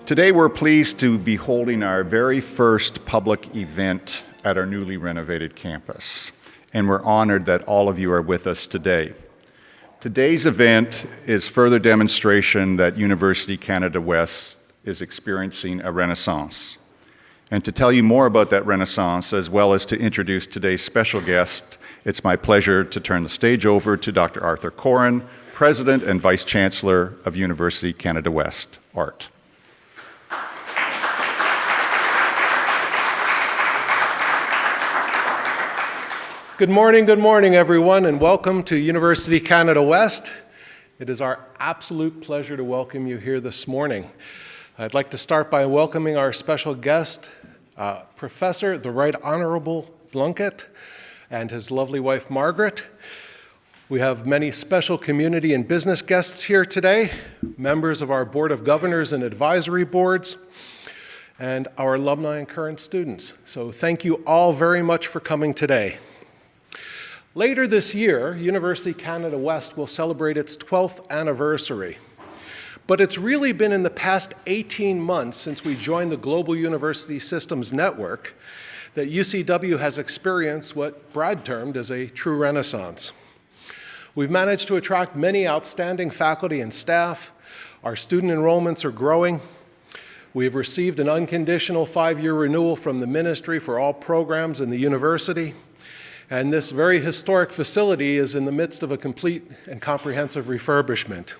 Today we're pleased to be holding our very first public event at our newly renovated campus, and we're honored that all of you are with us today. Today's event is further demonstration that University Canada West is experiencing a renaissance. And to tell you more about that renaissance, as well as to introduce today's special guest, it's my pleasure to turn the stage over to Dr. Arthur Coren, President and Vice Chancellor of University Canada West, ART. Good morning, everyone, and welcome to University Canada West. It is our absolute pleasure to welcome you here this morning. I'd like to start by welcoming our special guest, Professor the Right Honorable Blunkett, and his lovely wife, Margaret. We have many special community and business guests here today, members of our Board of Governors and Advisory Boards, and our alumni and current students. So thank you all very much for coming today. Later this year, University Canada West will celebrate its 12th anniversary. But it's really been in the past 18 months since we joined the Global University Systems Network that UCW has experienced what Brad termed as a true renaissance. We've managed to attract many outstanding faculty and staff. Our student enrollments are growing. We have received an unconditional 5-year renewal from the ministry for all programs in the university. And this very historic facility is in the midst of a complete and comprehensive refurbishment.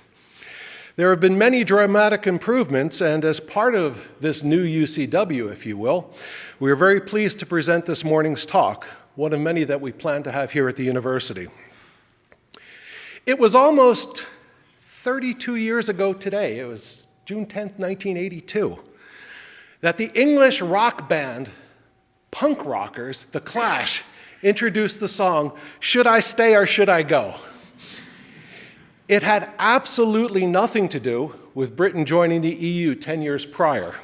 There have been many dramatic improvements, and as part of this new UCW, if you will, we are very pleased to present this morning's talk, one of many that we plan to have here at the university. It was almost 32 years ago today, it was June 10th, 1982, that the English rock band, punk rockers, The Clash, introduced the song, "Should I Stay or Should I Go?" It had absolutely nothing to do with Britain joining the EU 10 years prior.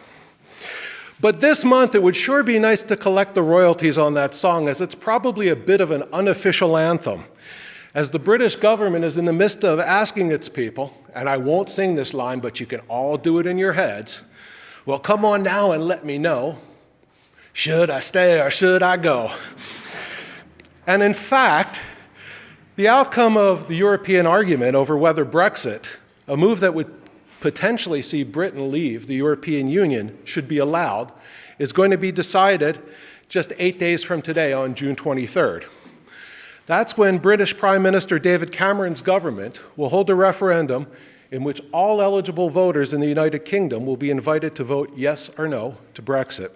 But this month, it would sure be nice to collect the royalties on that song, as it's probably a bit of an unofficial anthem, as the British government is in the midst of asking its people, and I won't sing this line, but you can all do it in your heads, well, come on now and let me know, should I stay or should I go? And in fact, the outcome of the European argument over whether Brexit, a move that would potentially see Britain leave the European Union, should be allowed, is going to be decided just 8 days from today on June 23rd. That's when British Prime Minister David Cameron's government will hold a referendum in which all eligible voters in the United Kingdom will be invited to vote yes or no to Brexit.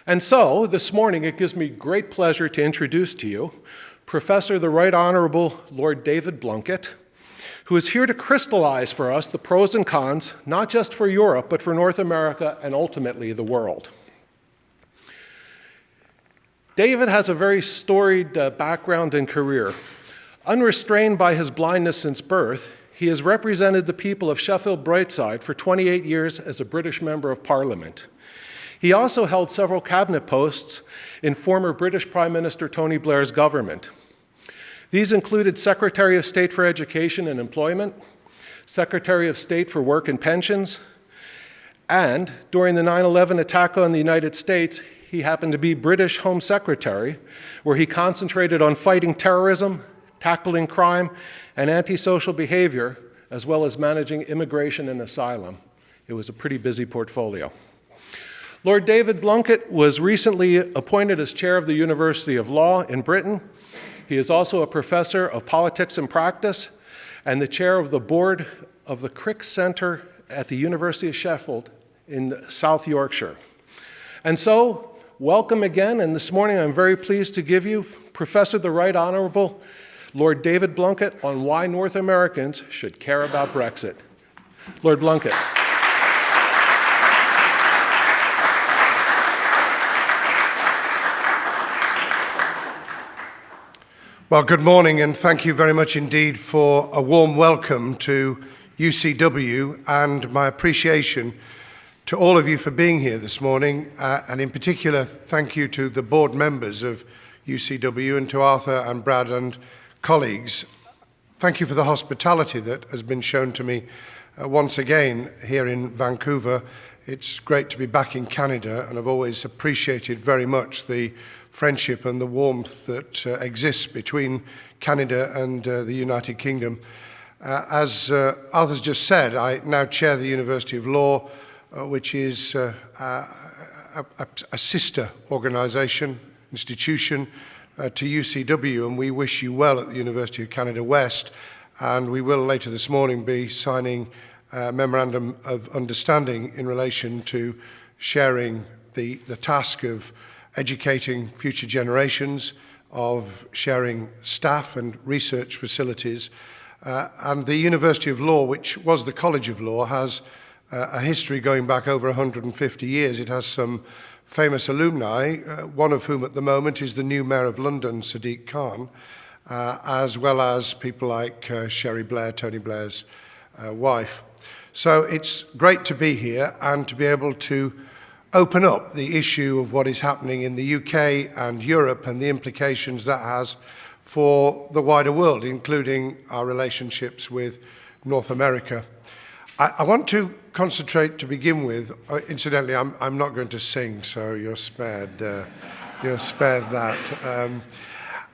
And so, this morning, it gives me great pleasure to introduce to you Professor the Right Honorable Lord David Blunkett, who is here to crystallize for us the pros and cons, not just for Europe, but for North America and ultimately the world. David has a very storied background and career. Unrestrained by his blindness since birth, he has represented the people of Sheffield Brightside for 28 years as a British Member of Parliament. He also held several cabinet posts in former British Prime Minister Tony Blair's government. These included Secretary of State for Education and Employment, Secretary of State for Work and Pensions, and during the 9/11 attack on the United States, he happened to be British Home Secretary, where he concentrated on fighting terrorism, tackling crime, and antisocial behavior, as well as managing immigration and asylum. It was a pretty busy portfolio. Lord David Blunkett was recently appointed as chair of the University of Law in Britain. He is also a professor of politics and practice and the chair of the board of the Crick Centre at the University of Sheffield in South Yorkshire. And so, welcome again, and this morning I'm very pleased to give you Professor the Right Honorable Lord David Blunkett on why North Americans should care about Brexit. Lord Blunkett. Well, good morning, and thank you very much indeed for a warm welcome to UCW and my appreciation to all of you for being here this morning, and in particular, thank you to the board members of UCW and to Arthur and Brad and colleagues. thank you for the hospitality that has been shown to me once again here in Vancouver. It's great to be back in Canada, and I've always appreciated very much the friendship and the warmth that exists between Canada and the United Kingdom. As Arthur's just said, I now chair the University of Law, which is a sister organisation, institution to UCW, and we wish you well at the University of Canada West, and we will later this morning be signing a memorandum of understanding in relation to sharing the task of educating future generations, of sharing staff and research facilities. And the University of Law, which was the College of Law, has a history going back over 150 years. It has some famous alumni, one of whom at the moment is the new Mayor of London, Sadiq Khan, as well as people like Sherry Blair, Tony Blair's wife. So it's great to be here and to be able to open up the issue of what is happening in the UK and Europe and the implications that has for the wider world, including our relationships with North America. I want to concentrate to begin with. Incidentally, I'm not going to sing, so you're spared. You're spared that.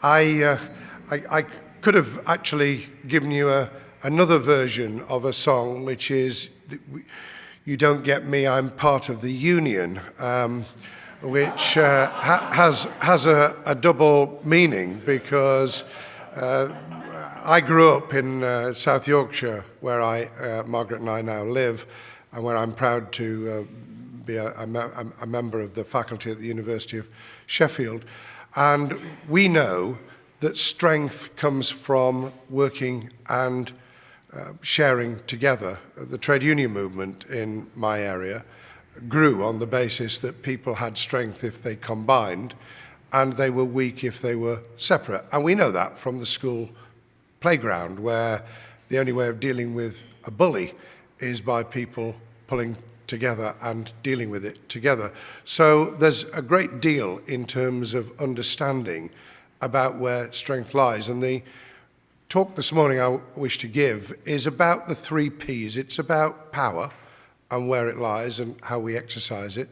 I could have actually given you another version of a song, which is "You Don't Get Me, I'm Part of the Union," which has a double meaning, because I grew up in South Yorkshire, where Margaret and I now live, and where I'm proud to be a member of the faculty at the University of Sheffield. And we know that strength comes from working and sharing together. The trade union movement in my area grew on the basis that people had strength if they combined, and they were weak if they were separate. And we know that from the school playground, where the only way of dealing with a bully is by people pulling together and dealing with it together. So there's a great deal in terms of understanding about where strength lies. And the talk this morning I wish to give is about the 3 Ps. It's about power and where it lies and how we exercise it.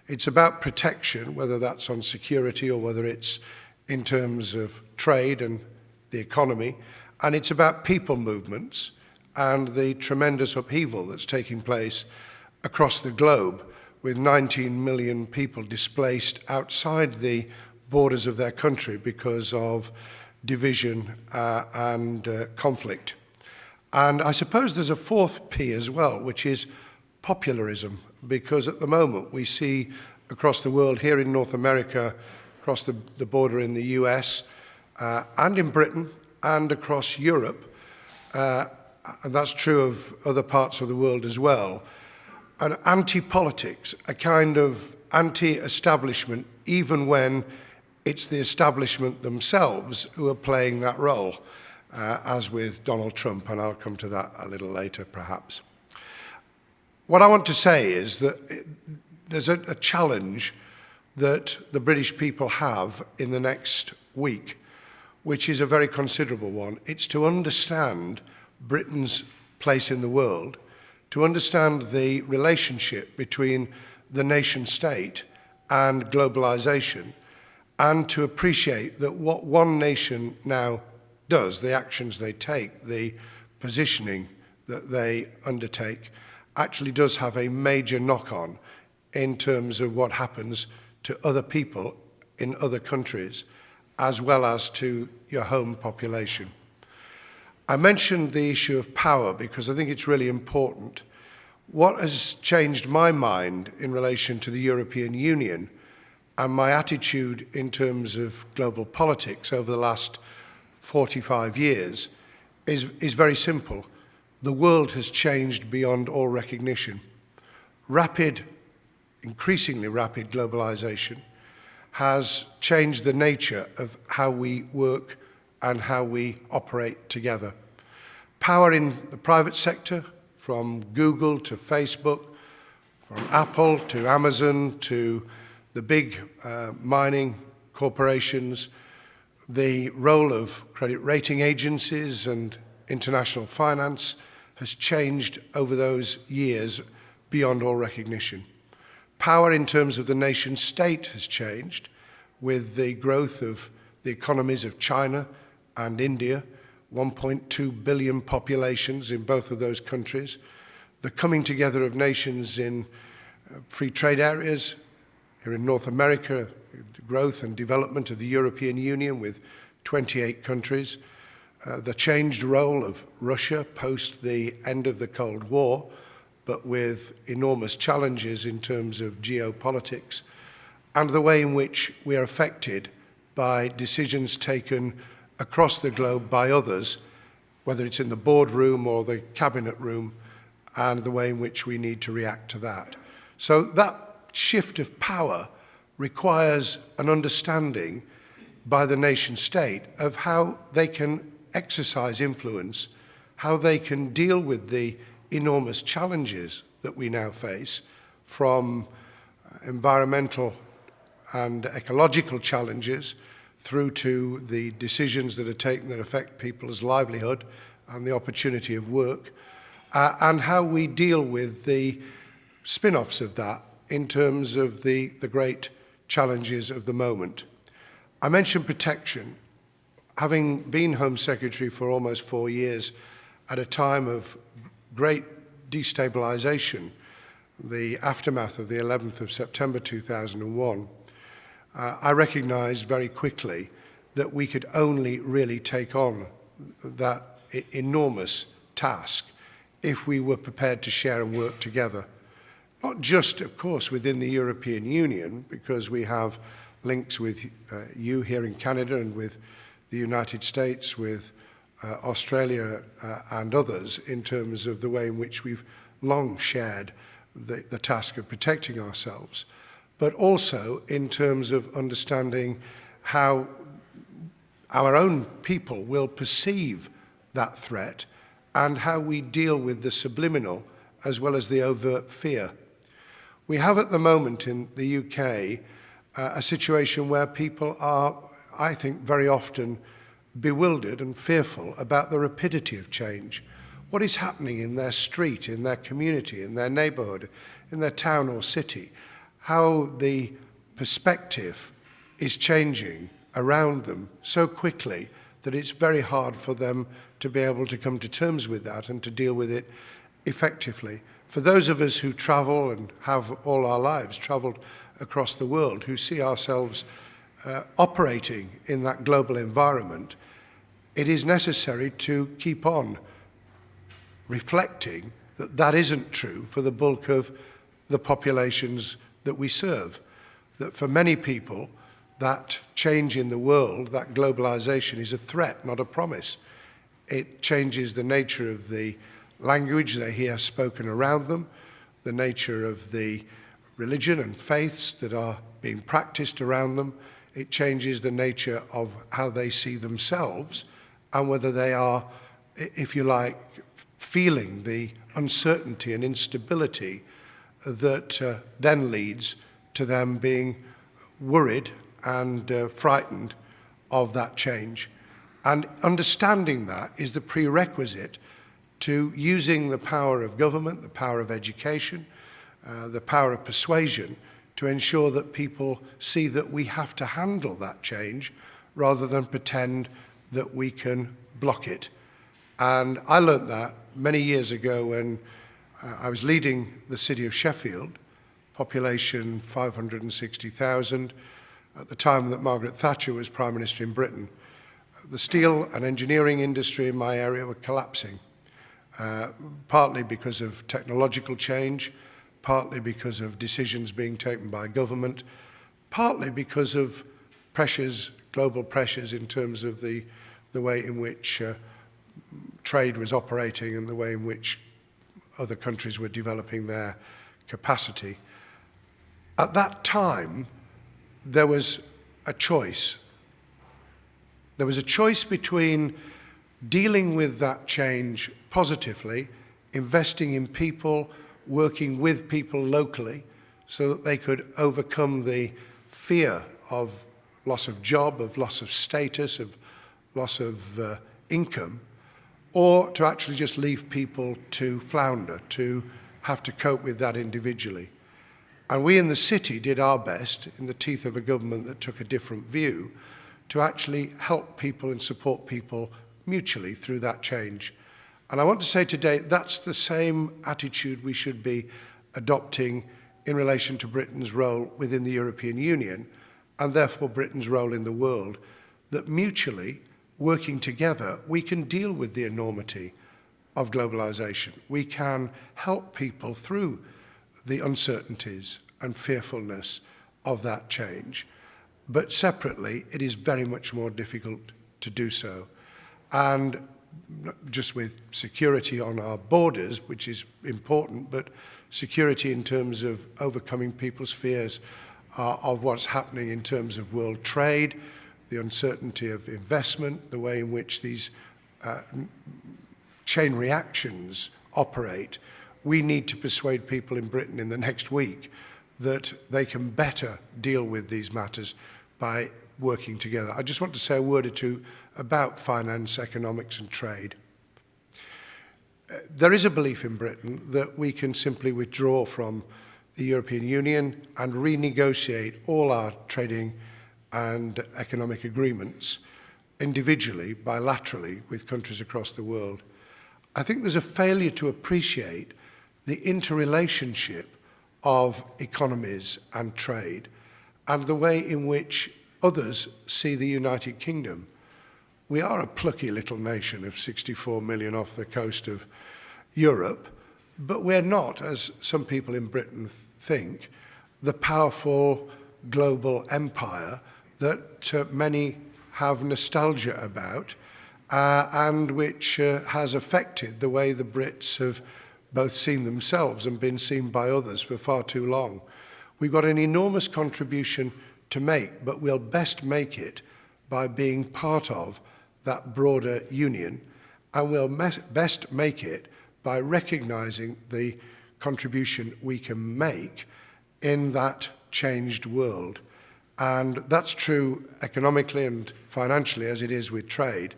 It's about protection, whether that's on security or whether it's in terms of trade and the economy. And it's about people movements and the tremendous upheaval that's taking place across the globe, with 19 million people displaced outside the borders of their country because of division and conflict. And I suppose there's a 4th P as well, which is popularism, because at the moment we see across the world, here in North America, across the border in the US, and in Britain, and across Europe, and that's true of other parts of the world as well, an anti-politics, a kind of anti-establishment, even when it's the establishment themselves who are playing that role, as with Donald Trump, and I'll come to that a little later, perhaps. What I want to say is that there's a challenge that the British people have in the next week, which is a very considerable one. It's to understand Britain's place in the world, to understand the relationship between the nation state and globalization, and to appreciate that what one nation now does, the actions they take, the positioning that they undertake, actually does have a major knock-on in terms of what happens to other people in other countries, as well as to your home population. I mentioned the issue of power because I think it's really important. What has changed my mind in relation to the European Union and my attitude in terms of global politics over the last 45 years is very simple. The world has changed beyond all recognition. Increasingly rapid globalization has changed the nature of how we work and how we operate together. Power in the private sector, from Google to Facebook, from Apple to Amazon to the big mining corporations, the role of credit rating agencies and international finance has changed over those years beyond all recognition. Power in terms of the nation state has changed with the growth of the economies of China and India, 1.2 billion populations in both of those countries, the coming together of nations in free trade areas. Here in North America, the growth and development of the European Union with 28 countries, the changed role of Russia post the end of the Cold War, but with enormous challenges in terms of geopolitics, and the way in which we are affected by decisions taken across the globe by others, whether it's in the boardroom or the cabinet room, and the way in which we need to react to that. So that shift of power requires an understanding by the nation state of how they can exercise influence, how they can deal with the enormous challenges that we now face, from environmental and ecological challenges through to the decisions that are taken that affect people's livelihood and the opportunity of work, and how we deal with the spin-offs of that in terms of the great challenges of the moment. I mentioned protection. Having been Home Secretary for almost 4 years at a time of great destabilization, the aftermath of the 11th of September 2001, I recognized very quickly that we could only really take on that enormous task if we were prepared to share and work together. Not just, of course, within the European Union, because we have links with you here in Canada and with the United States, with Australia and others, in terms of the way in which we've long shared the task of protecting ourselves, but also in terms of understanding how our own people will perceive that threat and how we deal with the subliminal as well as the overt fear. We have at the moment in the UK a situation where people are, I think, very often bewildered and fearful about the rapidity of change. What is happening in their street, in their community, in their neighborhood, in their town or city, how the perspective is changing around them so quickly that it's very hard for them to be able to come to terms with that and to deal with it effectively. For those of us who travel and have all our lives traveled across the world, who see ourselves operating in that global environment, it is necessary to keep on reflecting that that isn't true for the bulk of the populations that we serve. That for many people, that change in the world, that globalization, is a threat, not a promise. It changes the nature of the language they hear spoken around them, the nature of the religion and faiths that are being practiced around them. It changes the nature of how they see themselves and whether they are, if you like, feeling the uncertainty and instability that then leads to them being worried and frightened of that change. And understanding that is the prerequisite to using the power of government, the power of education, the power of persuasion to ensure that people see that we have to handle that change rather than pretend that we can block it. And I learnt that many years ago when I was leading the city of Sheffield, population 560,000, at the time that Margaret Thatcher was Prime Minister in Britain. The steel and engineering industry in my area were collapsing, partly because of technological change, partly because of decisions being taken by government, partly because of pressures, global pressures in terms of the way in which trade was operating and the way in which other countries were developing their capacity. At that time, there was a choice. There was a choice between dealing with that change positively, investing in people, working with people locally so that they could overcome the fear of loss of job, of loss of status, of loss of income, or to actually just leave people to flounder, to have to cope with that individually. And we in the city did our best, in the teeth of a government that took a different view, to actually help people and support people mutually through that change. And I want to say today, that's the same attitude we should be adopting in relation to Britain's role within the European Union, and therefore Britain's role in the world, that mutually, working together, we can deal with the enormity of globalization. We can help people through the uncertainties and fearfulness of that change. But separately, it is very much more difficult to do so. And just with security on our borders, which is important, but security in terms of overcoming people's fears of what's happening in terms of world trade, the uncertainty of investment, the way in which these chain reactions operate. We need to persuade people in Britain in the next week that they can better deal with these matters by working together. I just want to say a word or two about finance, economics and trade. There is a belief in Britain that we can simply withdraw from the European Union and renegotiate all our trading and economic agreements individually, bilaterally, with countries across the world. I think there's a failure to appreciate the interrelationship of economies and trade and the way in which others see the United Kingdom. We are a plucky little nation of 64 million off the coast of Europe, but we're not, as some people in Britain think, the powerful global empire that many have nostalgia about and which has affected the way the Brits have both seen themselves and been seen by others for far too long. We've got an enormous contribution to make, but we'll best make it by being part of that broader union, and we'll best make it by recognizing the contribution we can make in that changed world. And that's true economically and financially as it is with trade.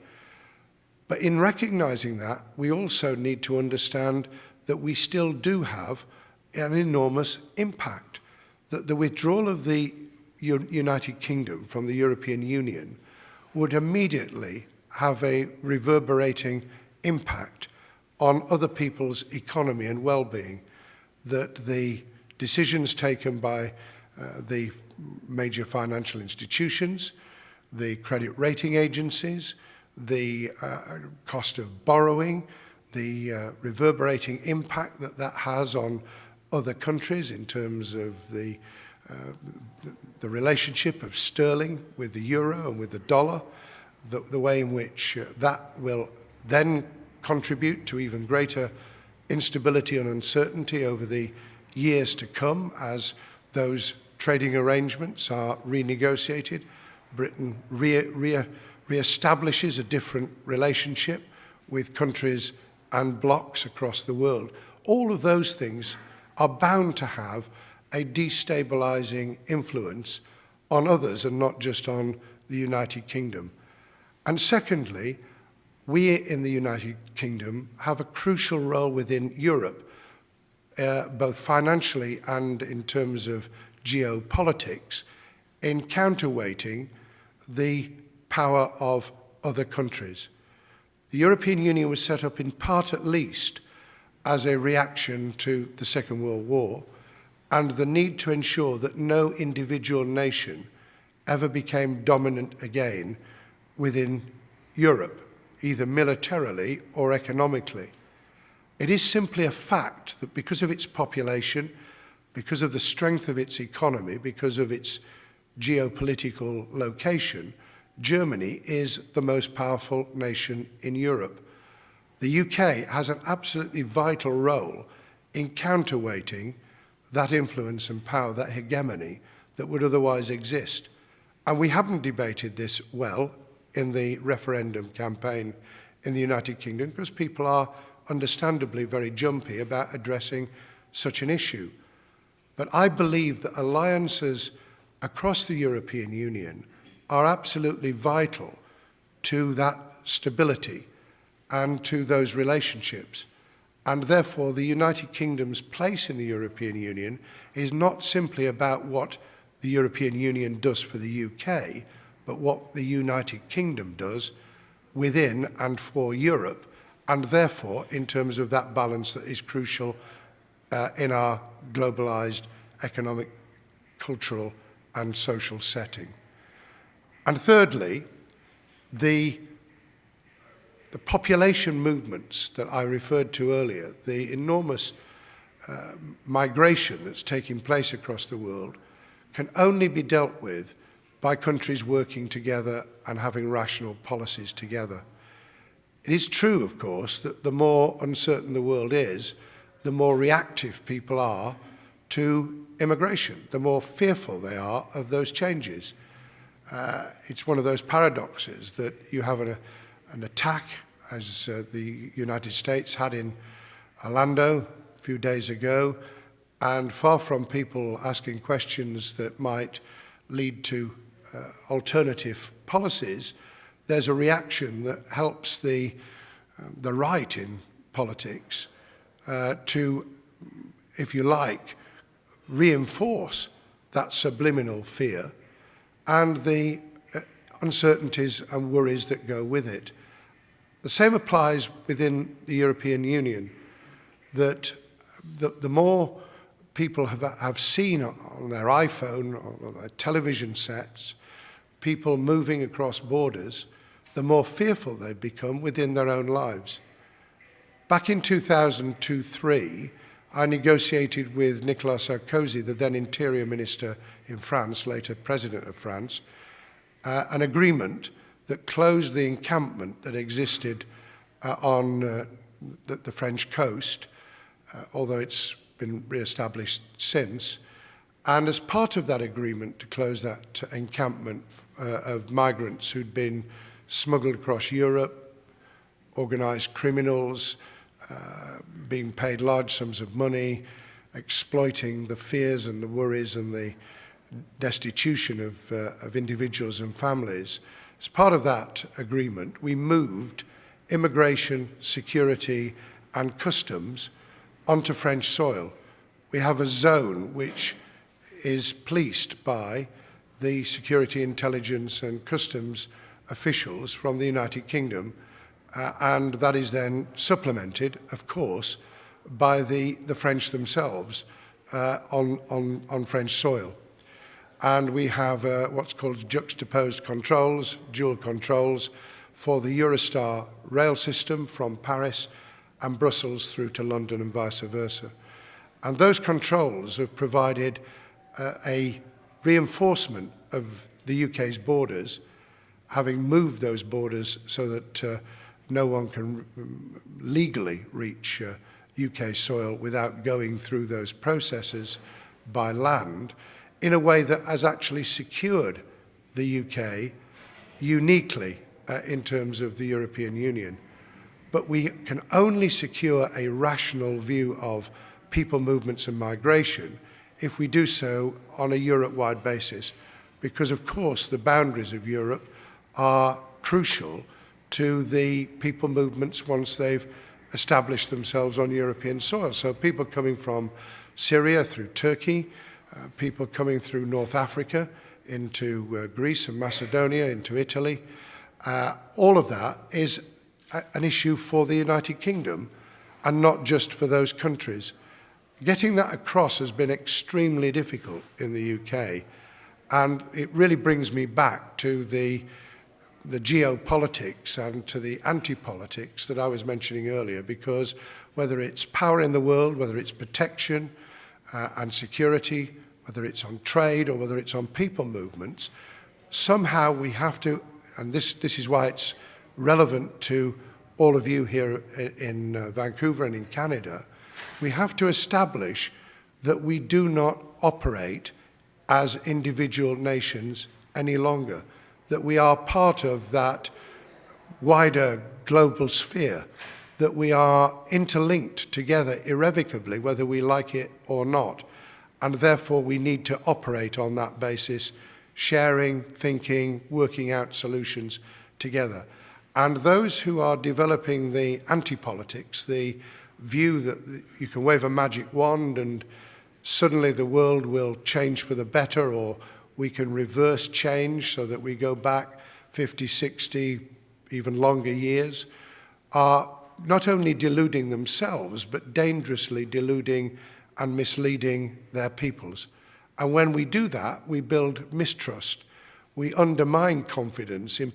But in recognizing that, we also need to understand that we still do have an enormous impact, that the withdrawal of the United Kingdom from the European Union would immediately have a reverberating impact on other people's economy and well-being, that the decisions taken by the major financial institutions, the credit rating agencies, the cost of borrowing, the reverberating impact that that has on other countries in terms of the relationship of sterling with the euro and with the dollar, the way in which that will then contribute to even greater instability and uncertainty over the years to come as those trading arrangements are renegotiated. Britain reestablishes a different relationship with countries and blocs across the world. All of those things are bound to have a destabilizing influence on others and not just on the United Kingdom. And secondly, we in the United Kingdom have a crucial role within Europe, both financially and in terms of geopolitics, in counterweighting the power of other countries. The European Union was set up in part at least as a reaction to the Second World War and the need to ensure that no individual nation ever became dominant again within Europe, either militarily or economically. It is simply a fact that because of its population, because of the strength of its economy, because of its geopolitical location, Germany is the most powerful nation in Europe. The UK has an absolutely vital role in counterweighting that influence and power, that hegemony that would otherwise exist. And we haven't debated this well in the referendum campaign in the United Kingdom because people are understandably very jumpy about addressing such an issue. But I believe that alliances across the European Union are absolutely vital to that stability and to those relationships. And therefore, the United Kingdom's place in the European Union is not simply about what the European Union does for the UK, but what the United Kingdom does within and for Europe, and therefore in terms of that balance that is crucial in our globalized economic, cultural and social setting. And thirdly, the population movements that I referred to earlier, the enormous migration that's taking place across the world, can only be dealt with by countries working together and having rational policies together. It is true, of course, that the more uncertain the world is, the more reactive people are to immigration, the more fearful they are of those changes. It's one of those paradoxes that you have an attack, as the United States had in Orlando a few days ago, and far from people asking questions that might lead to alternative policies, there's a reaction that helps the right in politics to, if you like, reinforce that subliminal fear and the uncertainties and worries that go with it. The same applies within the European Union, that the more people have seen on their iPhone or their television sets people moving across borders, the more fearful they become within their own lives. Back in 2002-03, I negotiated with Nicolas Sarkozy, the then Interior Minister in France, later President of France, an agreement that closed the encampment that existed on the French coast, although it's been re-established since. And as part of that agreement to close that encampment of migrants who'd been smuggled across Europe, organized criminals, being paid large sums of money, exploiting the fears and the worries and the destitution of individuals and families. As part of that agreement, we moved immigration, security, and customs onto French soil. We have a zone which is policed by the security, intelligence, and customs officials from the United Kingdom, and that is then supplemented, of course, by the French themselves on French soil. And we have what's called juxtaposed controls, dual controls, for the Eurostar rail system from Paris and Brussels through to London and vice versa. And those controls have provided a reinforcement of the UK's borders, having moved those borders so that no one can legally reach UK soil without going through those processes by land, in a way that has actually secured the UK uniquely in terms of the European Union. But we can only secure a rational view of people movements and migration if we do so on a Europe-wide basis, because of course the boundaries of Europe are crucial to the people movements once they've established themselves on European soil. So people coming from Syria through Turkey, people coming through North Africa into Greece and Macedonia, into Italy, all of that is an issue for the United Kingdom and not just for those countries. Getting that across has been extremely difficult in the UK, and it really brings me back to the geopolitics and to the anti-politics that I was mentioning earlier, because whether it's power in the world, whether it's protection and security, whether it's on trade or whether it's on people movements, somehow we have to, and this is why it's relevant to all of you here in Vancouver and in Canada, we have to establish that we do not operate as individual nations any longer, that we are part of that wider global sphere, that we are interlinked together irrevocably, whether we like it or not, and therefore we need to operate on that basis, sharing, thinking, working out solutions together. And those who are developing the anti-politics, the view that you can wave a magic wand and suddenly the world will change for the better, or we can reverse change so that we go back 50, 60, even longer years, are not only deluding themselves, but dangerously deluding and misleading their peoples. And when we do that, we build mistrust. We undermine confidence in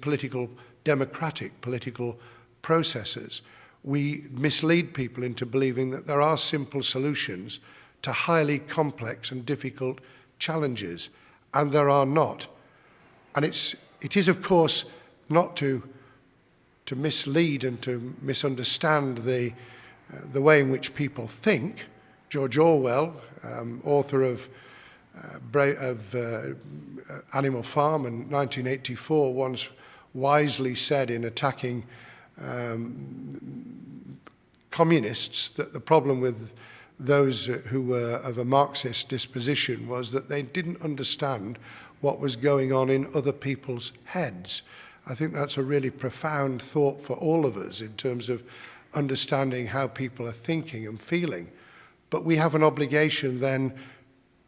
democratic political processes. We mislead people into believing that there are simple solutions to highly complex and difficult challenges, and there are not. And it is, of course, not to mislead and to misunderstand the way in which people think. George Orwell, author of Animal Farm in 1984, once wisely said in attacking communists that the problem with those who were of a Marxist disposition was that they didn't understand what was going on in other people's heads. I think that's a really profound thought for all of us in terms of understanding how people are thinking and feeling. But we have an obligation then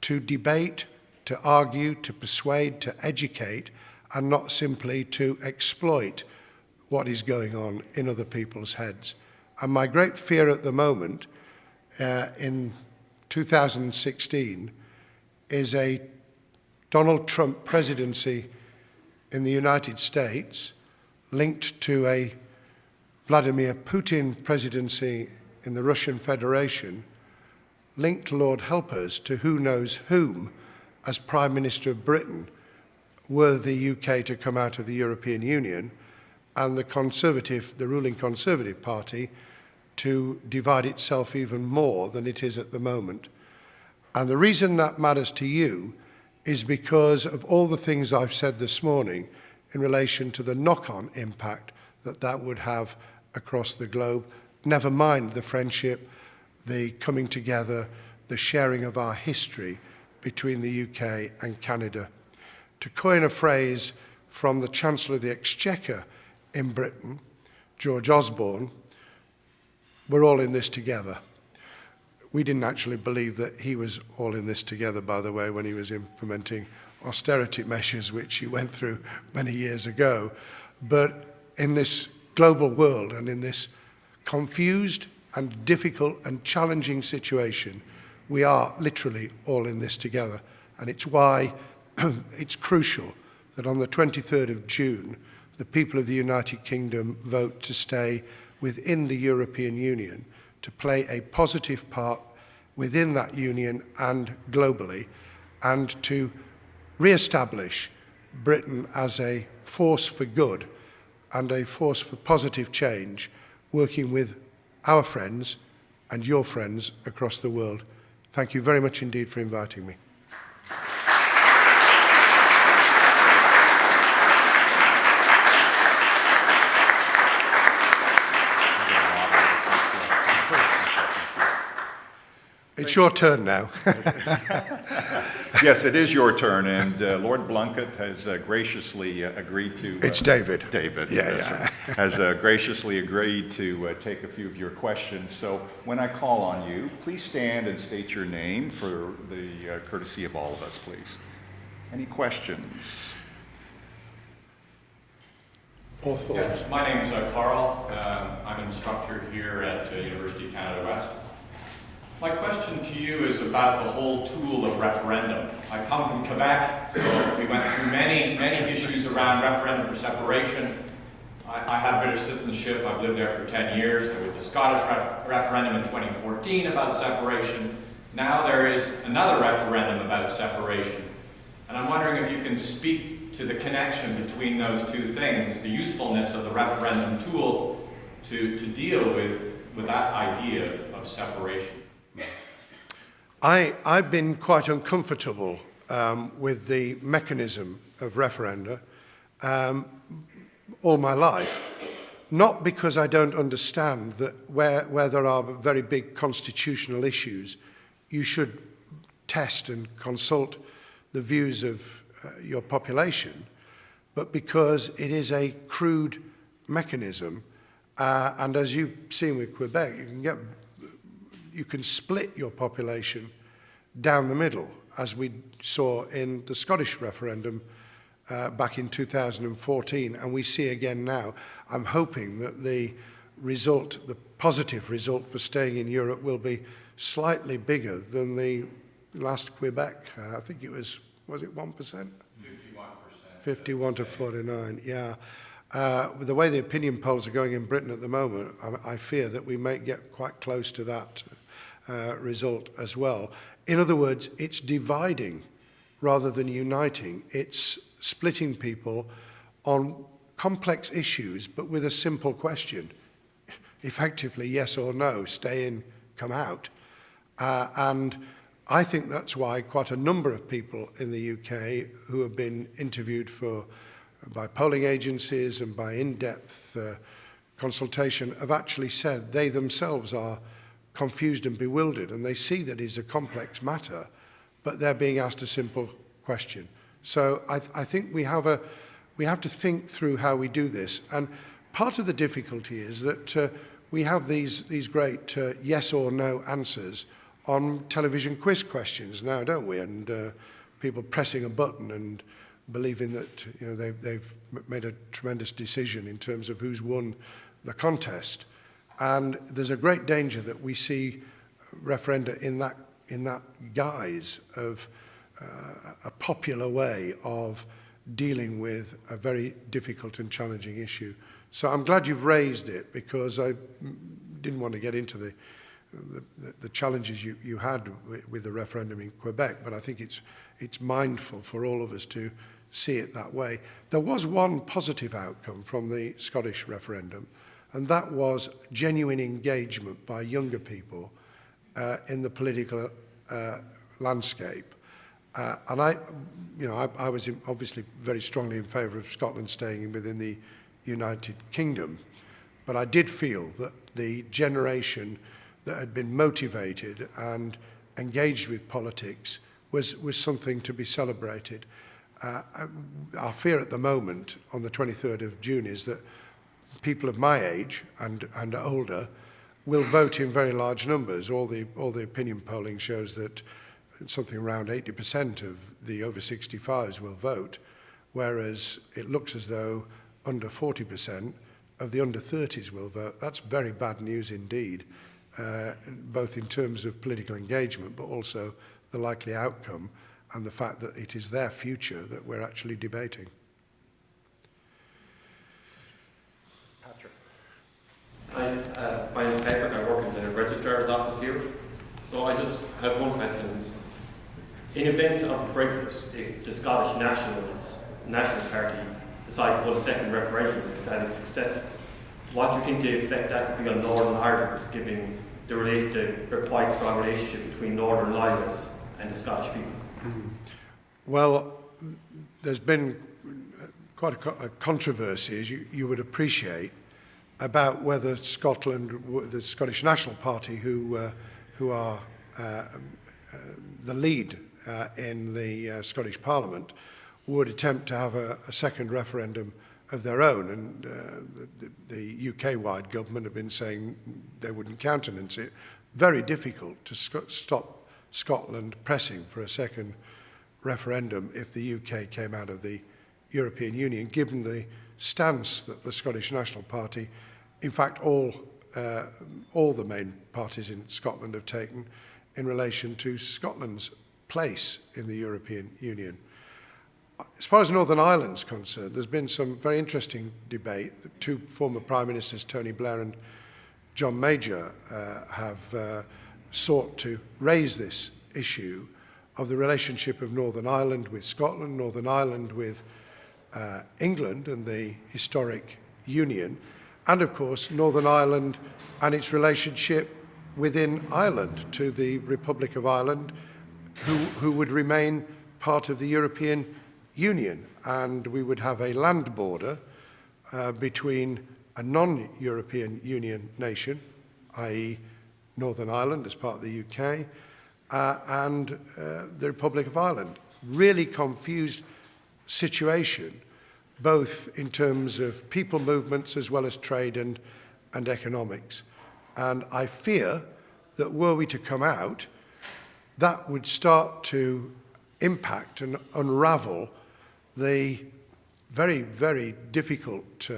to debate, to argue, to persuade, to educate, and not simply to exploit what is going on in other people's heads. And my great fear at the moment, in 2016, is a Donald Trump presidency in the United States linked to a Vladimir Putin presidency in the Russian Federation, linked, Lord help us, to who knows whom as Prime Minister of Britain, were the UK to come out of the European Union, and the ruling Conservative Party to divide itself even more than it is at the moment. And the reason that matters to you is because of all the things I've said this morning in relation to the knock-on impact that that would have across the globe, never mind the friendship, the coming together, the sharing of our history between the UK and Canada. To coin a phrase from the Chancellor of the Exchequer in Britain, George Osborne, we're all in this together. We didn't actually believe that he was all in this together, by the way, when he was implementing austerity measures, which he went through many years ago. But in this global world and in this confused and difficult and challenging situation, we are literally all in this together. And it's why it's crucial that on the 23rd of June, the people of the United Kingdom vote to stay within the European Union, to play a positive part within that union and globally, and to re-establish Britain as a force for good and a force for positive change, working with our friends and your friends across the world. Thank you very much indeed for inviting me. It's your turn now. Yes, it is your turn, and Lord Blunkett has graciously agreed to... It's David. David. Yeah, yes, yeah. Has graciously agreed to take a few of your questions. So when I call on you, please stand and state your name for the courtesy of all of us, please. Any questions? Or thoughts? Yes, my name is Carl. I'm an instructor here at University of Canada West. My question to you is about the whole tool of referendum. I come from Quebec, so we went through many issues around referendum for separation. I have British citizenship. I've lived there for 10 years. There was a Scottish referendum in 2014 about separation. Now there is another referendum about separation. And I'm wondering if you can speak to the connection between those two things, the usefulness of the referendum tool to deal with that idea of separation. I've been quite uncomfortable with the mechanism of referenda all my life, not because I don't understand that where there are very big constitutional issues, you should test and consult the views of your population, but because it is a crude mechanism. And as you've seen with Quebec, you can split your population down the middle, as we saw in the Scottish referendum back in 2014, and we see again now. I'm hoping that the positive result for staying in Europe will be slightly bigger than the last Quebec. I think it was it 1%? 51%. 51 to 49, yeah. With the way the opinion polls are going in Britain at the moment, I fear that we may get quite close to that result as well. In other words, it's dividing rather than uniting. It's splitting people on complex issues, but with a simple question. Effectively, yes or no, stay in, come out. And I think that's why quite a number of people in the UK who have been interviewed by polling agencies and by in-depth consultation have actually said they themselves are confused and bewildered, and they see that it's a complex matter, but they're being asked a simple question. So I think we have to think through how we do this. And part of the difficulty is that we have these great yes or no answers on television quiz questions now, don't we? And people pressing a button and believing that they've made a tremendous decision in terms of who's won the contest. And there's a great danger that we see referenda in that guise of a popular way of dealing with a very difficult and challenging issue. So I'm glad you've raised it, because I didn't want to get into the challenges you had with the referendum in Quebec, but I think it's mindful for all of us to see it that way. There was one positive outcome from the Scottish referendum, and that was genuine engagement by younger people in the political landscape. And I was obviously very strongly in favour of Scotland staying within the United Kingdom, but I did feel that the generation that had been motivated and engaged with politics was something to be celebrated. Our fear at the moment, on the 23rd of June, is that people of my age and older will vote in very large numbers. All the opinion polling shows that something around 80% of the over 65s will vote, whereas it looks as though under 40% of the under 30s will vote. That's very bad news indeed, both in terms of political engagement, but also the likely outcome and the fact that it is their future that we're actually debating. Patrick. Hi, my name is Patrick. I work in the Registrar's office here. So I just have one question. In event of Brexit, if the Scottish National Party decide to hold a second referendum that is successful, what do you think the effect that could be on Northern Ireland, given the quite strong relationship between Northern Irelanders and the Scottish people? Well, there's been quite a controversy, as you would appreciate, about whether Scotland, the Scottish National Party, who are the lead in the Scottish Parliament, would attempt to have a second referendum of their own. And the UK-wide government have been saying they wouldn't countenance it. Very difficult to stop Scotland pressing for a second referendum if the UK came out of the European Union, given the stance that the Scottish National Party, in fact all the main parties in Scotland, have taken in relation to Scotland's place in the European Union. As far as Northern Ireland's concerned, there's been some very interesting debate. The two former Prime Ministers, Tony Blair and John Major, have sought to raise this issue of the relationship of Northern Ireland with Scotland, Northern Ireland with England and the historic union, and of course Northern Ireland and its relationship within Ireland to the Republic of Ireland, who would remain part of the European Union, and we would have a land border between a non-European Union nation, i.e. Northern Ireland as part of the UK, and the Republic of Ireland. Really confused situation, both in terms of people movements as well as trade and economics. And I fear that were we to come out, that would start to impact and unravel the very, very difficult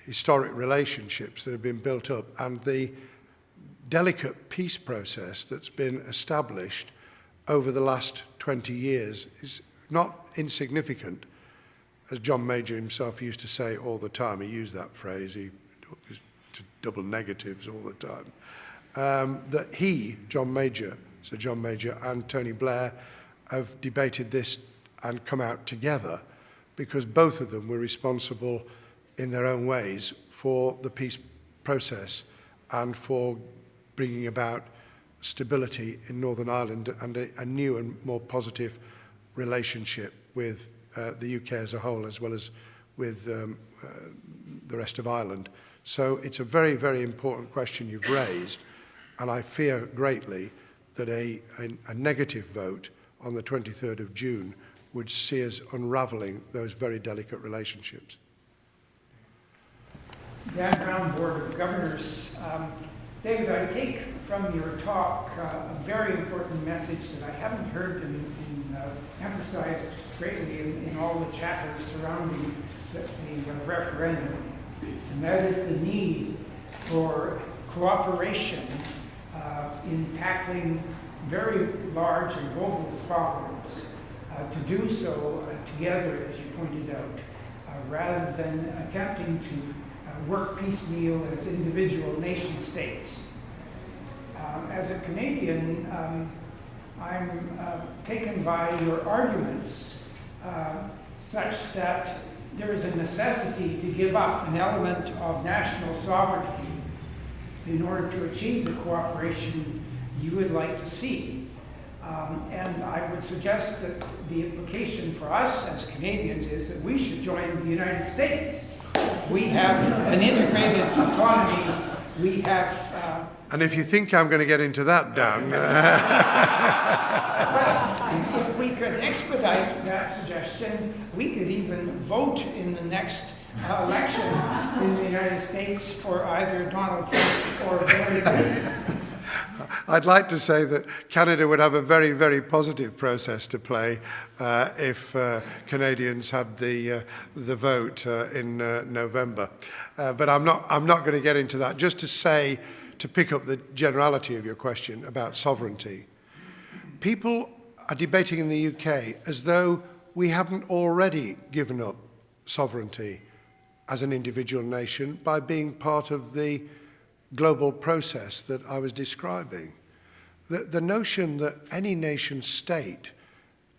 historic relationships that have been built up and the delicate peace process that's been established over the last 20 years is not insignificant. As John Major himself used to say all the time, he used that phrase, he used to double negatives all the time, that he, John Major, Sir John Major and Tony Blair have debated this and come out together because both of them were responsible in their own ways for the peace process and for bringing about stability in Northern Ireland and a new and more positive relationship with the UK as a whole, as well as with the rest of Ireland. So it's a very, very important question you've raised, and I fear greatly that a negative vote on the 23rd of June would see us unravelling those very delicate relationships. Dan Brown, Board of Governors. David, I take from your talk a very important message that I haven't heard emphasized greatly in all the chapters surrounding the referendum, and that is the need for cooperation in tackling very large and global problems, to do so together, as you pointed out, rather than attempting to work piecemeal as individual nation states. As a Canadian, I'm taken by your arguments such that there is a necessity to give up an element of national sovereignty in order to achieve the cooperation you would like to see. And I would suggest that the implication for us as Canadians is that we should join the United States. We have an integrated economy. We have... And if you think I'm going to get into that, Dan... Well, if we could expedite that suggestion, we could even vote in the next election in the United States for either Donald Trump or Hillary Clinton. I'd like to say that Canada would have a very, very positive process to play if Canadians had the vote in November. But I'm not going to get into that. Just to say, to pick up the generality of your question about sovereignty, people are debating in the UK as though we haven't already given up sovereignty as an individual nation by being part of the global process that I was describing. The notion that any nation state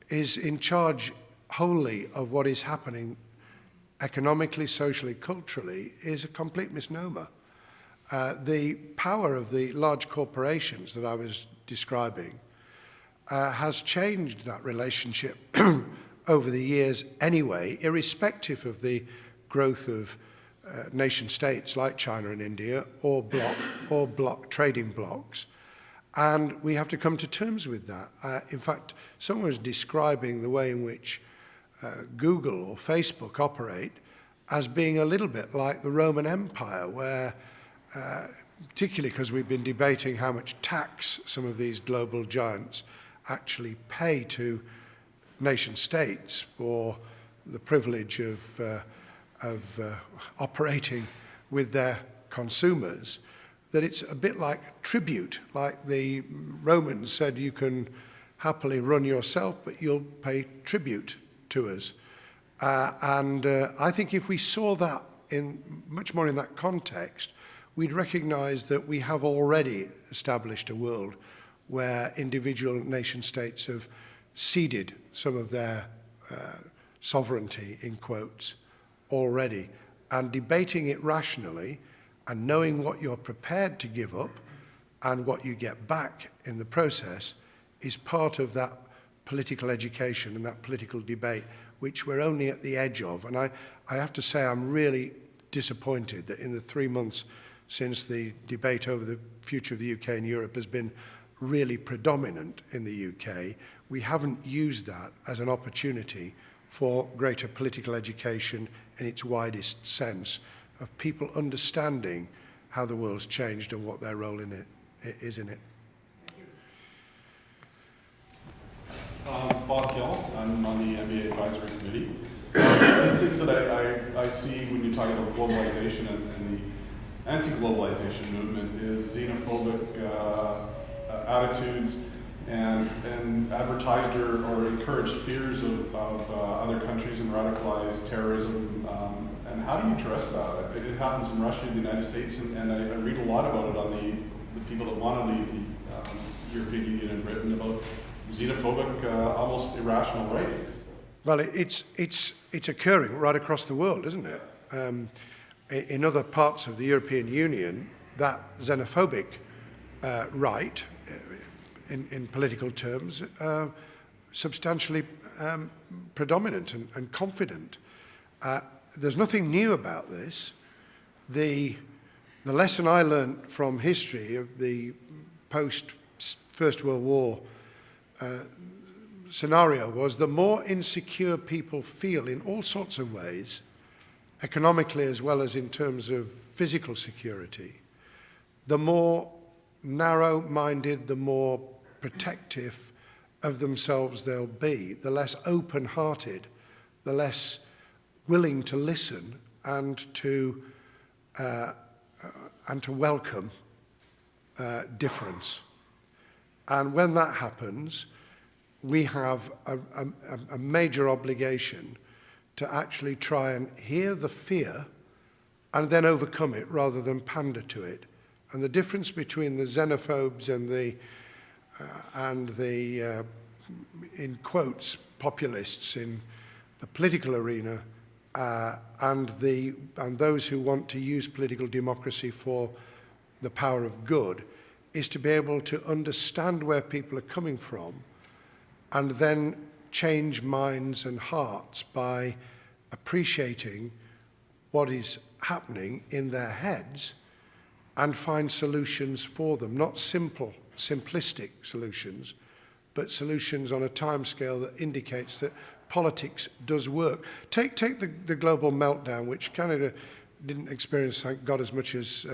is in charge wholly of what is happening economically, socially, culturally is a complete misnomer. The power of the large corporations that I was describing has changed that relationship over the years anyway, irrespective of the growth of nation states like China and India or block trading blocks. And we have to come to terms with that. In fact, someone was describing the way in which Google or Facebook operate as being a little bit like the Roman Empire, where, particularly because we've been debating how much tax some of these global giants actually pay to nation states for the privilege of operating with their consumers, that it's a bit like tribute, like the Romans said, you can happily run yourself, but you'll pay tribute to us. And I think if we saw that much more in that context, we'd recognize that we have already established a world where individual nation states have ceded some of their sovereignty, in quotes, already. And debating it rationally and knowing what you're prepared to give up and what you get back in the process is part of that political education and that political debate, which we're only at the edge of. And I have to say I'm really disappointed that in the 3 months since the debate over the future of the UK and Europe has been really predominant in the UK, we haven't used that as an opportunity for greater political education in its widest sense, of people understanding how the world's changed and what their role in it is in it. Bob Gill, I'm on the NBA Advisory Committee. One of the things that I see when you talk about globalization and the anti-globalization movement is xenophobic attitudes and advertised or encouraged fears of other countries and radicalized terrorism. And how do you address that? It happens in Russia, the United States, and I read a lot about it on the people that want to leave the European Union and Britain about xenophobic, almost irrational writings. Well, it's occurring right across the world, isn't it? In other parts of the European Union, that xenophobic right, in political terms, substantially predominant and confident. There's nothing new about this. The lesson I learned from history of the post-First World War scenario was the more insecure people feel in all sorts of ways, economically as well as in terms of physical security, the more narrow-minded, the more protective of themselves they'll be, the less open-hearted, the less willing to listen and to welcome difference. And when that happens, we have a major obligation to actually try and hear the fear and then overcome it rather than pander to it. And the difference between the xenophobes and the in quotes, populists in the political arena and those who want to use political democracy for the power of good is to be able to understand where people are coming from and then change minds and hearts by appreciating what is happening in their heads and find solutions for them, not simplistic solutions, but solutions on a timescale that indicates that politics does work. Take the global meltdown, which Canada didn't experience, thank God, as much as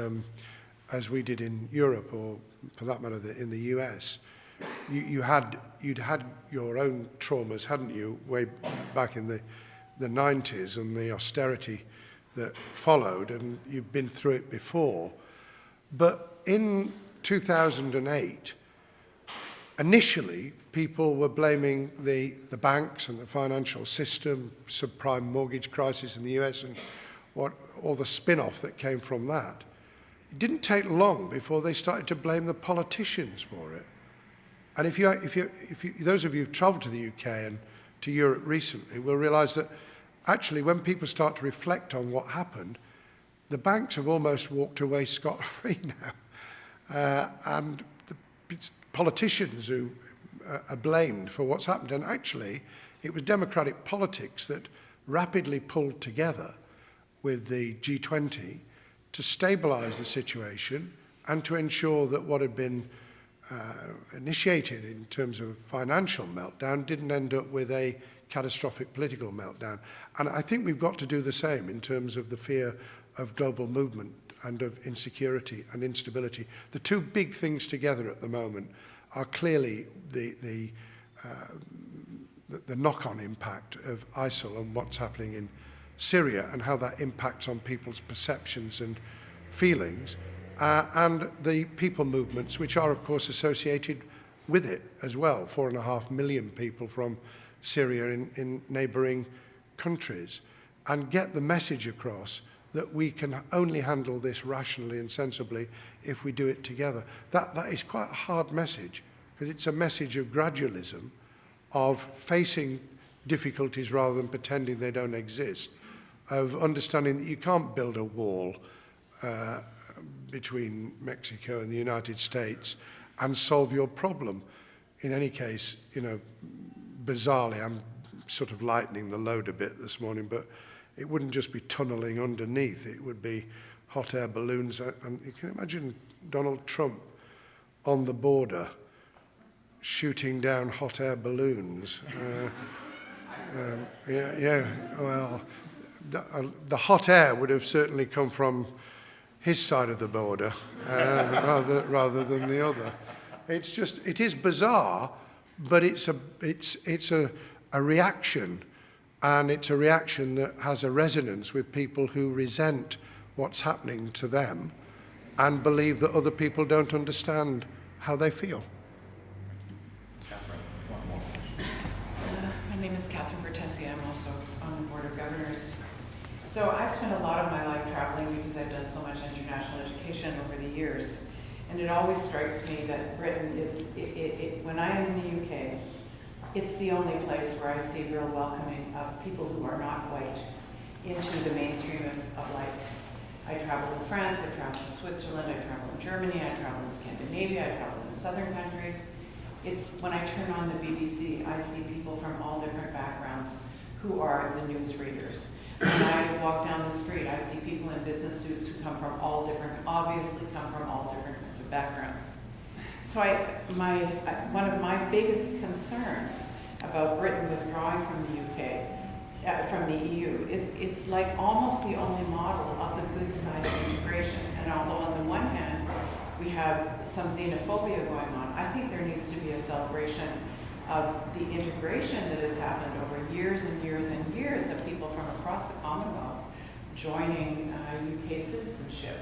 we did in Europe, or for that matter, in the US. You'd had your own traumas, hadn't you, way back in the 90s and the austerity that followed, and you've been through it before. But in 2008, initially, people were blaming the banks and the financial system, subprime mortgage crisis in the US, and all the spin-off that came from that. It didn't take long before they started to blame the politicians for it. And if those of you who've traveled to the UK and to Europe recently will realize that actually when people start to reflect on what happened, the banks have almost walked away scot-free now. And the politicians who are blamed for what's happened. And actually, it was democratic politics that rapidly pulled together with the G20 to stabilize the situation and to ensure that what had been initiated in terms of financial meltdown didn't end up with a catastrophic political meltdown. And I think we've got to do the same in terms of the fear of global movement and of insecurity and instability. The two big things together at the moment are clearly the knock-on impact of ISIL and what's happening in Syria and how that impacts on people's perceptions and feelings, and the people movements, which are, of course, associated with it as well. 4.5 million people from Syria in neighbouring countries, and get the message across that we can only handle this rationally and sensibly if we do it together. That is quite a hard message, because it's a message of gradualism, of facing difficulties rather than pretending they don't exist, of understanding that you can't build a wall between Mexico and the United States and solve your problem. In any case, bizarrely, I'm sort of lightening the load a bit this morning, but it wouldn't just be tunneling underneath, it would be hot air balloons. And you can imagine Donald Trump on the border shooting down hot air balloons. Well, the hot air would have certainly come from his side of the border rather than the other. It is bizarre, but it's a reaction, and it's a reaction that has a resonance with people who resent what's happening to them and believe that other people don't understand how they feel. My name is Catherine Vertesi. I'm also on the Board of Governors. So I've spent a lot of my life traveling because I've done so much international education over the years. And it always strikes me that Britain is, when I'm in the UK, it's the only place where I see real welcoming of people who are not white into the mainstream of life. I travel in France, I travel in Switzerland, I travel in Germany, I travel in Scandinavia, I travel in southern countries. It's when I turn on the BBC, I see people from all different backgrounds who are the news readers. When I walk down the street, I see people in business suits who come from all different, obviously come from all different kinds of backgrounds. So one of my biggest concerns about Britain withdrawing from the UK, from the EU, is it's like almost the only model of the good side of integration. And although on the one hand, we have some xenophobia going on, I think there needs to be a celebration of the integration that has happened over years and years and years of people from across the Commonwealth joining UK citizenship.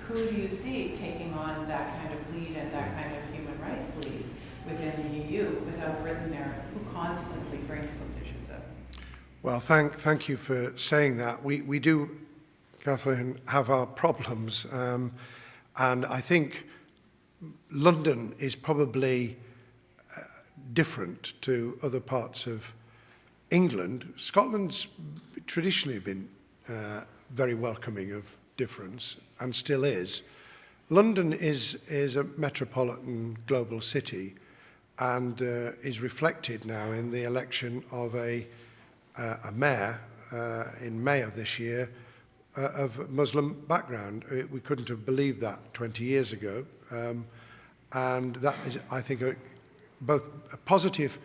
Who do you see taking on that kind of lead and that kind of human rights lead within the EU without Britain there, who constantly brings those issues up? Well, thank you for saying that. We do, Catherine, have our problems. And I think London is probably different to other parts of England. Scotland's traditionally been very welcoming of difference and still is. London is a metropolitan global city and is reflected now in the election of a mayor in May of this year of Muslim background. We couldn't have believed that 20 years ago. And that is, I think, both a positive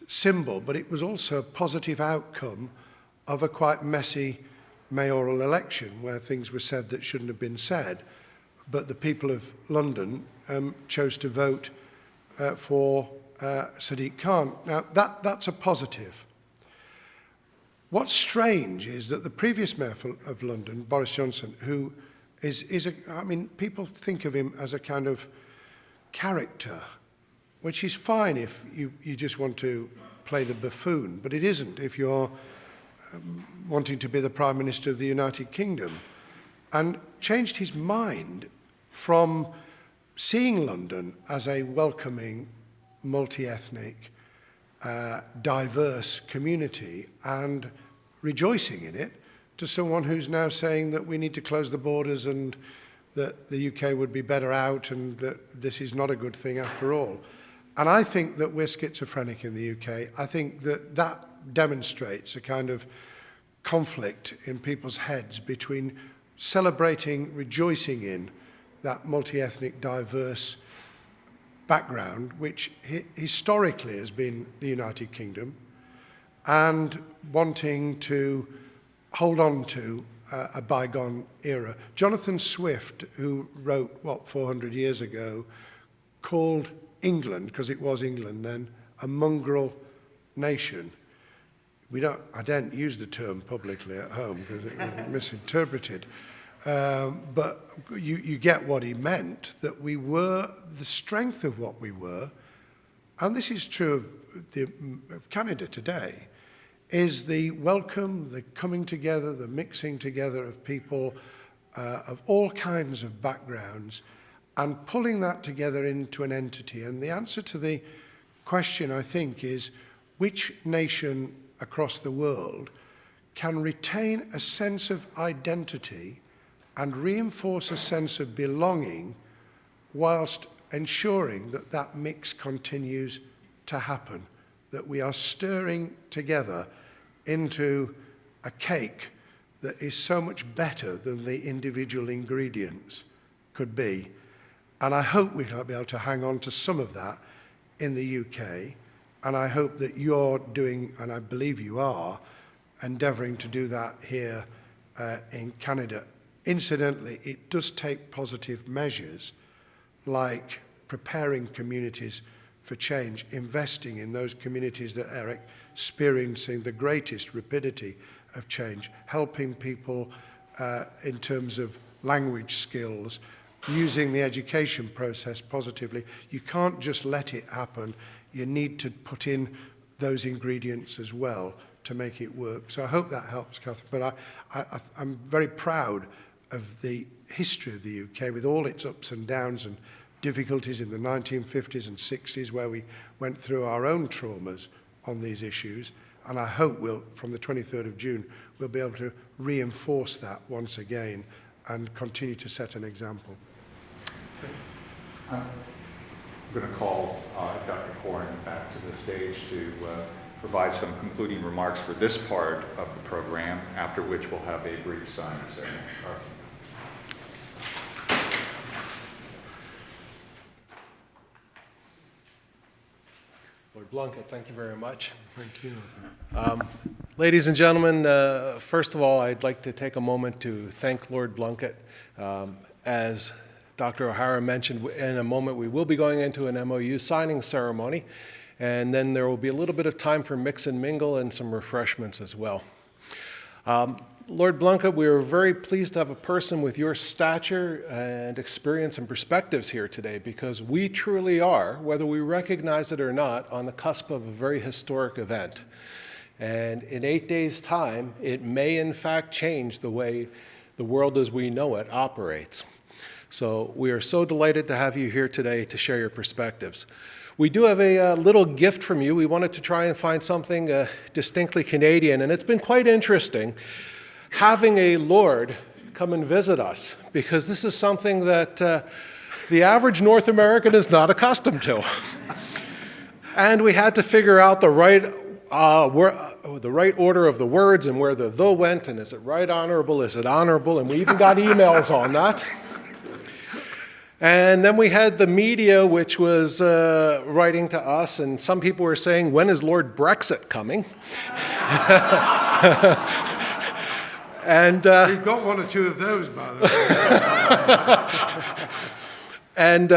symbol, but it was also a positive outcome of a quite messy mayoral election where things were said that shouldn't have been said. But the people of London chose to vote for Sadiq Khan. Now, that's a positive. What's strange is that the previous mayor of London, Boris Johnson, who I mean, people think of him as a kind of character, which is fine if you just want to play the buffoon, but it isn't if you're wanting to be the Prime Minister of the United Kingdom, and changed his mind from seeing London as a welcoming, multi-ethnic, diverse community and rejoicing in it, to someone who's now saying that we need to close the borders and that the UK would be better out and that this is not a good thing after all. And I think that we're schizophrenic in the UK. I think that demonstrates a kind of conflict in people's heads between celebrating, rejoicing in that multi-ethnic, diverse background, which historically has been the United Kingdom, and wanting to hold on to a bygone era. Jonathan Swift, who wrote, 400 years ago, called England, because it was England then, a mongrel nation. I don't use the term publicly at home because it was misinterpreted. But you get what he meant, that we were the strength of what we were, and this is true of Canada today, is the welcome, the coming together, the mixing together of people of all kinds of backgrounds and pulling that together into an entity. And the answer to the question, I think, is which nation across the world can retain a sense of identity and reinforce a sense of belonging whilst ensuring that that mix continues to happen, that we are stirring together into a cake that is so much better than the individual ingredients could be. And I hope we'll be able to hang on to some of that in the UK And I hope that you're doing, and I believe you are, endeavouring to do that here in Canada. Incidentally, it does take positive measures like preparing communities for change, investing in those communities that are experiencing the greatest rapidity of change, helping people in terms of language skills, using the education process positively. You can't just let it happen. You need to put in those ingredients as well to make it work. So I hope that helps, Catherine. But I'm very proud of the history of the UK with all its ups and downs and difficulties in the 1950s and 60s where we went through our own traumas on these issues. And I hope from the 23rd of June, we'll be able to reinforce that once again and continue to set an example. I'm going to call Dr. Corn back to the stage to provide some concluding remarks for this part of the program, after which we'll have a brief signing ceremony. Lord Blunkett, thank you very much. Thank you. Ladies and gentlemen, first of all, I'd like to take a moment to thank Lord Blunkett. As Dr. O'Hara mentioned, in a moment we will be going into an MOU signing ceremony, and then there will be a little bit of time for mix and mingle and some refreshments as well. Lord Blunkett, we are very pleased to have a person with your stature and experience and perspectives here today, because we truly are, whether we recognize it or not, on the cusp of a very historic event. And in 8 days' time, it may in fact change the way the world as we know it operates. So we are so delighted to have you here today to share your perspectives. We do have a little gift from you. We wanted to try and find something distinctly Canadian, and it's been quite interesting having a Lord come and visit us, because this is something that the average North American is not accustomed to. And we had to figure out the right order of the words and where the went, and is it right honorable, is it honorable, and we even got emails on that. And then we had the media, which was writing to us, and some people were saying, when is Lord Brexit coming? And We've got one or two of those, by the way. And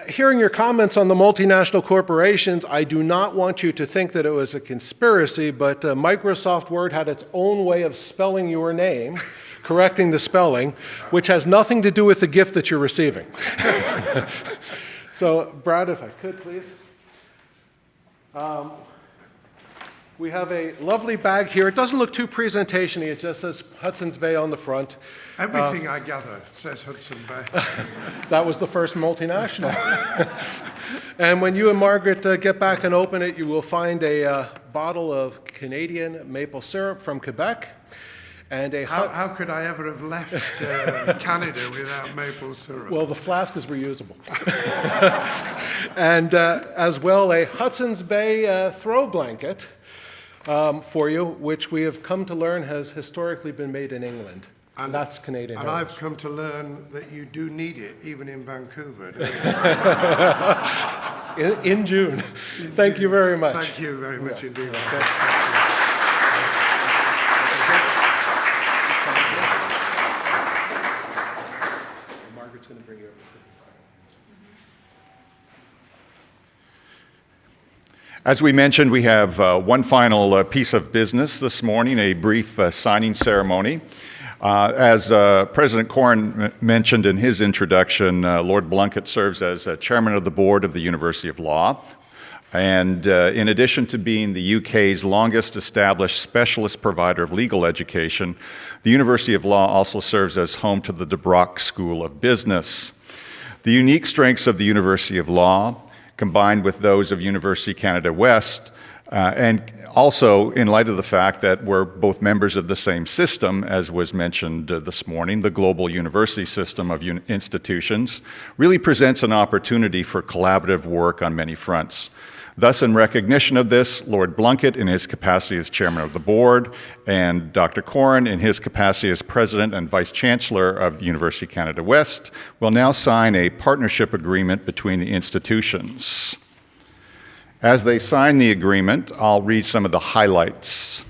hearing your comments on the multinational corporations, I do not want you to think that it was a conspiracy, but Microsoft Word had its own way of spelling your name, correcting the spelling, which has nothing to do with the gift that you're receiving. So, Brad, if I could, please. We have a lovely bag here. It doesn't look too presentation-y. It just says Hudson's Bay on the front. Everything I gather says Hudson Bay. That was the first multinational. And when you and Margaret get back and open it, you will find a bottle of Canadian maple syrup from Quebec. And How could I ever have left Canada without maple syrup? Well, the flask is reusable. And as well, a Hudson's Bay throw blanket for you, which we have come to learn has historically been made in England. And that's Canadian. And I've come to learn that you do need it, even in Vancouver. in June. Thank you very much. Thank you very much indeed. Margaret's going to bring you over to the side. As we mentioned, we have one final piece of business this morning, a brief signing ceremony. As President Corn mentioned in his introduction, Lord Blunkett serves as chairman of the board of the University of Law. And in addition to being the UK's longest established specialist provider of legal education, the University of Law also serves as home to the De Brock School of Business. The unique strengths of the University of Law, combined with those of University Canada West, and also in light of the fact that we're both members of the same system, as was mentioned this morning, the global university system of institutions, really presents an opportunity for collaborative work on many fronts. Thus, in recognition of this, Lord Blunkett, in his capacity as chairman of the board, and Dr. Corn, in his capacity as president and vice chancellor of University Canada West, will now sign a partnership agreement between the institutions. As they sign the agreement, I'll read some of the highlights.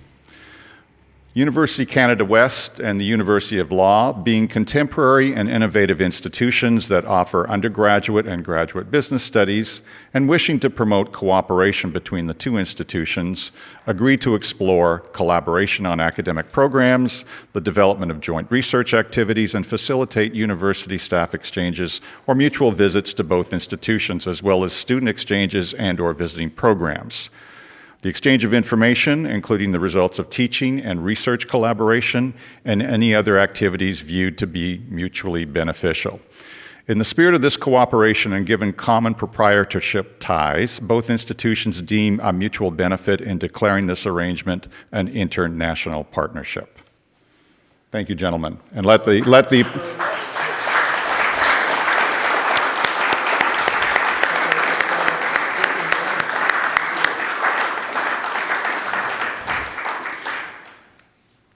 University Canada West and the University of Law, being contemporary and innovative institutions that offer undergraduate and graduate business studies, and wishing to promote cooperation between the two institutions, agree to explore collaboration on academic programs, the development of joint research activities, and facilitate university staff exchanges or mutual visits to both institutions, as well as student exchanges and/or visiting programs. The exchange of information, including the results of teaching and research collaboration, and any other activities viewed to be mutually beneficial. In the spirit of this cooperation and given common proprietorship ties, both institutions deem a mutual benefit in declaring this arrangement an international partnership. Thank you, gentlemen. And let the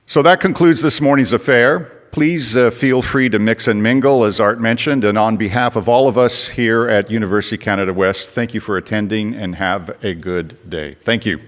So that concludes this morning's affair. Please feel free to mix and mingle, as Art mentioned, and on behalf of all of us here at University Canada West, thank you for attending and have a good day. Thank you.